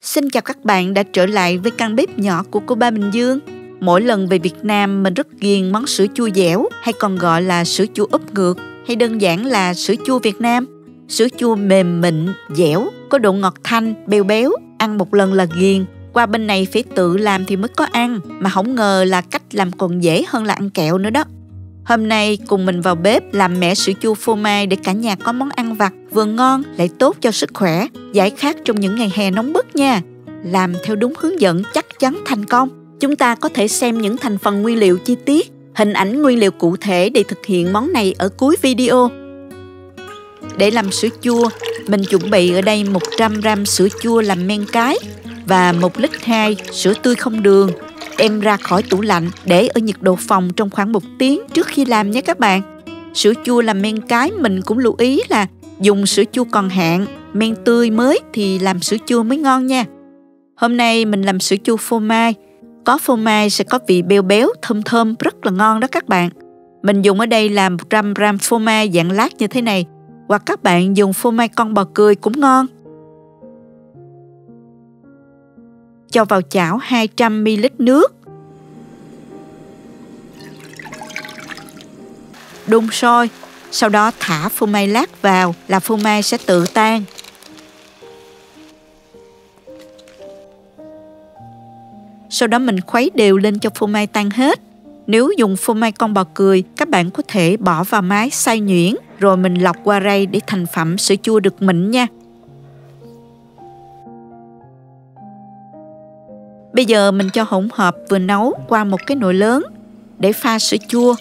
Xin chào các bạn đã trở lại với căn bếp nhỏ của cô Ba Bình Dương. Mỗi lần về Việt Nam mình rất ghiền món sữa chua dẻo, hay còn gọi là sữa chua úp ngược, hay đơn giản là sữa chua Việt Nam. Sữa chua mềm mịn, dẻo, có độ ngọt thanh, béo béo, ăn một lần là ghiền. Qua bên này phải tự làm thì mới có ăn, mà không ngờ là cách làm còn dễ hơn là ăn kẹo nữa đó. Hôm nay cùng mình vào bếp làm mẻ sữa chua phô mai để cả nhà có món ăn vặt vừa ngon lại tốt cho sức khỏe, giải khát trong những ngày hè nóng bức nha. Làm theo đúng hướng dẫn chắc chắn thành công. Chúng ta có thể xem những thành phần nguyên liệu chi tiết, hình ảnh nguyên liệu cụ thể để thực hiện món này ở cuối video. Để làm sữa chua, mình chuẩn bị ở đây 100g sữa chua làm men cái và 1,2 lít sữa tươi không đường. Đem ra khỏi tủ lạnh để ở nhiệt độ phòng trong khoảng 1 tiếng trước khi làm nhé các bạn. Sữa chua làm men cái mình cũng lưu ý là dùng sữa chua còn hạn, men tươi mới thì làm sữa chua mới ngon nha. Hôm nay mình làm sữa chua phô mai. Có phô mai sẽ có vị béo béo, thơm thơm rất là ngon đó các bạn. Mình dùng ở đây là 100g phô mai dạng lát như thế này, hoặc các bạn dùng phô mai con bò cười cũng ngon. Cho vào chảo 200ml nước. Đun sôi, sau đó thả phô mai lát vào là phô mai sẽ tự tan. Sau đó mình khuấy đều lên cho phô mai tan hết. Nếu dùng phô mai con bò cười, các bạn có thể bỏ vào máy xay nhuyễn, rồi mình lọc qua rây để thành phẩm sữa chua được mịn nha. Bây giờ mình cho hỗn hợp vừa nấu qua một cái nồi lớn để pha sữa chua.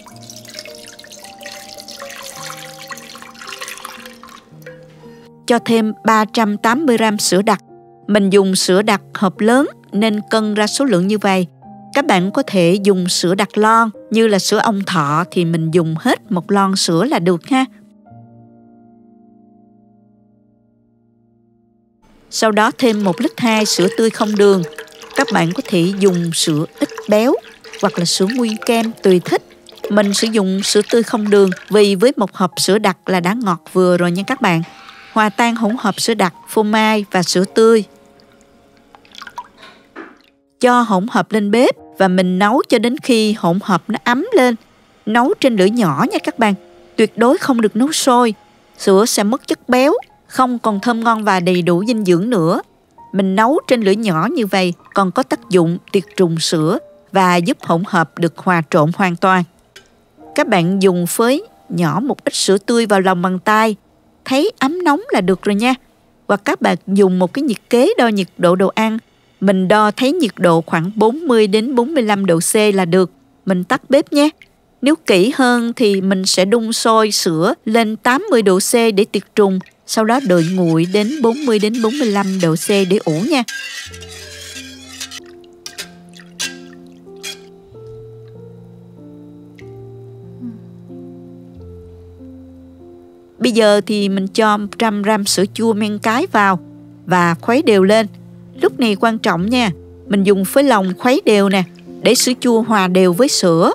Cho thêm 380g sữa đặc. Mình dùng sữa đặc hộp lớn nên cân ra số lượng như vậy. Các bạn có thể dùng sữa đặc lon, như là sữa Ông Thọ thì mình dùng hết 1 lon sữa là được ha. Sau đó thêm 1,2 lít sữa tươi không đường. Các bạn có thể dùng sữa ít béo hoặc là sữa nguyên kem tùy thích. Mình sử dụng sữa tươi không đường vì với một hộp sữa đặc là đã ngọt vừa rồi nha các bạn. Hòa tan hỗn hợp sữa đặc, phô mai và sữa tươi. Cho hỗn hợp lên bếp và mình nấu cho đến khi hỗn hợp nó ấm lên. Nấu trên lửa nhỏ nha các bạn. Tuyệt đối không được nấu sôi. Sữa sẽ mất chất béo, không còn thơm ngon và đầy đủ dinh dưỡng nữa. Mình nấu trên lửa nhỏ như vậy còn có tác dụng tiệt trùng sữa và giúp hỗn hợp được hòa trộn hoàn toàn. Các bạn dùng phới nhỏ một ít sữa tươi vào lòng bàn tay. Thấy ấm nóng là được rồi nha. Hoặc các bạn dùng một cái nhiệt kế đo nhiệt độ đồ ăn. Mình đo thấy nhiệt độ khoảng 40 đến 45 độ C là được. Mình tắt bếp nhé. Nếu kỹ hơn thì mình sẽ đun sôi sữa lên 80 độ C để tiệt trùng. Sau đó đợi nguội đến 40 đến 45 độ C để ủ nha. Bây giờ thì mình cho 100g sữa chua men cái vào và khuấy đều lên. Lúc này quan trọng nha, mình dùng phới lòng khuấy đều nè, để sữa chua hòa đều với sữa.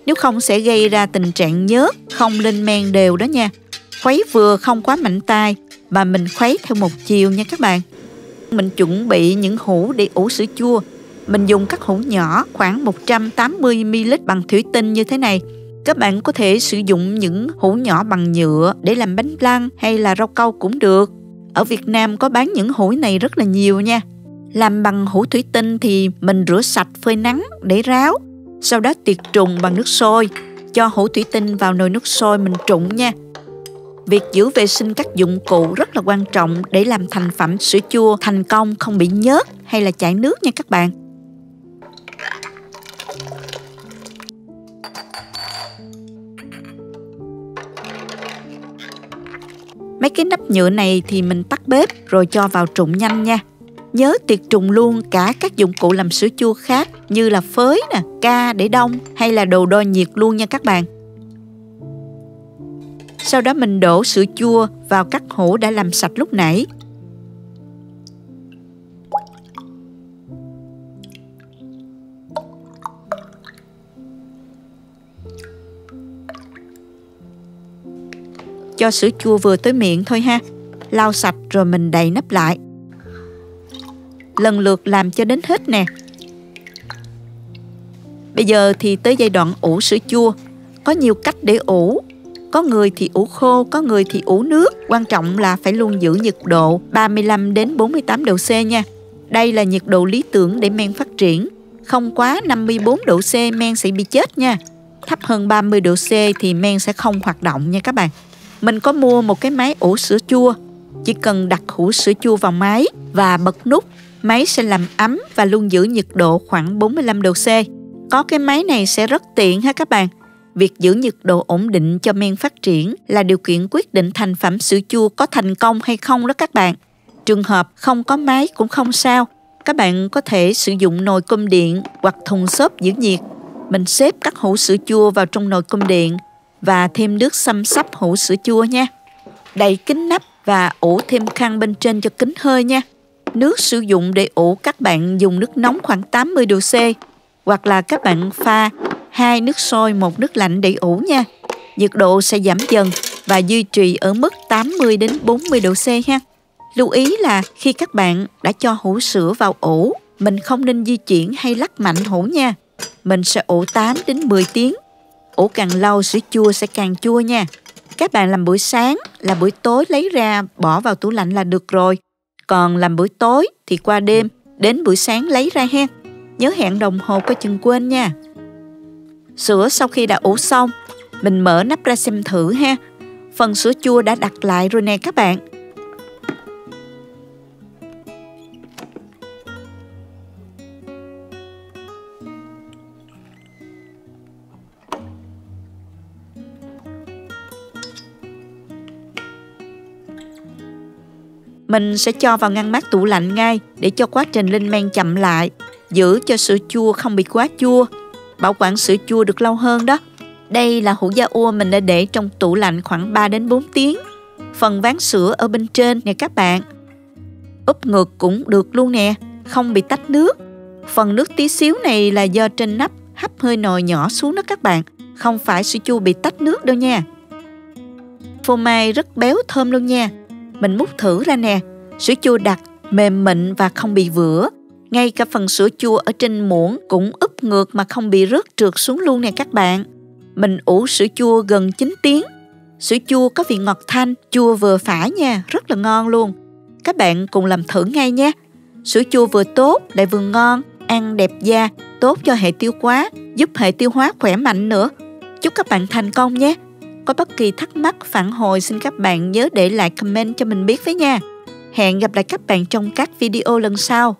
Nếu không sẽ gây ra tình trạng nhớt, không lên men đều đó nha. Khuấy vừa không quá mạnh tay, mà mình khuấy theo một chiều nha các bạn. Mình chuẩn bị những hũ để ủ sữa chua. Mình dùng các hũ nhỏ khoảng 180ml bằng thủy tinh như thế này. Các bạn có thể sử dụng những hũ nhỏ bằng nhựa để làm bánh flan hay là rau câu cũng được. Ở Việt Nam có bán những hũ này rất là nhiều nha. Làm bằng hũ thủy tinh thì mình rửa sạch phơi nắng để ráo. Sau đó tiệt trùng bằng nước sôi. Cho hũ thủy tinh vào nồi nước sôi mình trụng nha. Việc giữ vệ sinh các dụng cụ rất là quan trọng để làm thành phẩm sữa chua thành công, không bị nhớt hay là chảy nước nha các bạn. Mấy cái nắp nhựa này thì mình tắt bếp rồi cho vào trụng nhanh nha. Nhớ tiệt trùng luôn cả các dụng cụ làm sữa chua khác như là phới nè, ca để đông hay là đồ đo nhiệt luôn nha các bạn. Sau đó mình đổ sữa chua vào các hũ đã làm sạch lúc nãy. Cho sữa chua vừa tới miệng thôi ha. Lau sạch rồi mình đậy nắp lại. lần lượt làm cho đến hết nè. Bây giờ thì tới giai đoạn ủ sữa chua. Có nhiều cách để ủ. Có người thì ủ khô, có người thì ủ nước. Quan trọng là phải luôn giữ nhiệt độ 35 đến 48 độ C nha. Đây là nhiệt độ lý tưởng để men phát triển. Không quá 54 độ C men sẽ bị chết nha. Thấp hơn 30 độ C thì men sẽ không hoạt động nha các bạn. Mình có mua một cái máy ủ sữa chua. Chỉ cần đặt hũ sữa chua vào máy và bật nút, máy sẽ làm ấm và luôn giữ nhiệt độ khoảng 45 độ C. Có cái máy này sẽ rất tiện ha các bạn. Việc giữ nhiệt độ ổn định cho men phát triển là điều kiện quyết định thành phẩm sữa chua có thành công hay không đó các bạn. Trường hợp không có máy cũng không sao. Các bạn có thể sử dụng nồi cơm điện hoặc thùng xốp giữ nhiệt. Mình xếp các hũ sữa chua vào trong nồi cơm điện và thêm nước xăm xắp hũ sữa chua nha. Đậy kín nắp và ủ thêm khăn bên trên cho kín hơi nha. Nước sử dụng để ủ các bạn dùng nước nóng khoảng 80 độ C hoặc là các bạn pha 2 nước sôi 1 nước lạnh để ủ nha. Nhiệt độ sẽ giảm dần và duy trì ở mức 80 đến 40 độ C ha. Lưu ý là khi các bạn đã cho hũ sữa vào ủ, mình không nên di chuyển hay lắc mạnh hũ nha. Mình sẽ ủ 8 đến 10 tiếng. Ủ càng lâu sữa chua sẽ càng chua nha. Các bạn làm buổi sáng là buổi tối lấy ra bỏ vào tủ lạnh là được rồi. Còn làm buổi tối thì qua đêm đến buổi sáng lấy ra ha. Nhớ hẹn đồng hồ coi chừng quên nha. Sữa sau khi đã ủ xong, mình mở nắp ra xem thử ha. Phần sữa chua đã đặt lại rồi nè các bạn. Mình sẽ cho vào ngăn mát tủ lạnh ngay để cho quá trình lên men chậm lại, giữ cho sữa chua không bị quá chua, bảo quản sữa chua được lâu hơn đó. Đây là hũ da ua mình đã để trong tủ lạnh khoảng 3 đến 4 tiếng. Phần ván sữa ở bên trên nè các bạn. Úp ngược cũng được luôn nè, không bị tách nước. Phần nước tí xíu này là do trên nắp hấp hơi nồi nhỏ xuống đó các bạn, không phải sữa chua bị tách nước đâu nha. Phô mai rất béo thơm luôn nha. Mình múc thử ra nè, sữa chua đặc, mềm mịn và không bị vữa. Ngay cả phần sữa chua ở trên muỗng cũng úp ngược mà không bị rớt trượt xuống luôn nè các bạn. Mình ủ sữa chua gần 9 tiếng. Sữa chua có vị ngọt thanh, chua vừa phải nha, rất là ngon luôn. Các bạn cùng làm thử ngay nhé. Sữa chua vừa tốt lại vừa ngon, ăn đẹp da, tốt cho hệ tiêu hóa, giúp hệ tiêu hóa khỏe mạnh nữa. Chúc các bạn thành công nhé. Có bất kỳ thắc mắc, phản hồi xin các bạn nhớ để lại comment cho mình biết với nha. Hẹn gặp lại các bạn trong các video lần sau.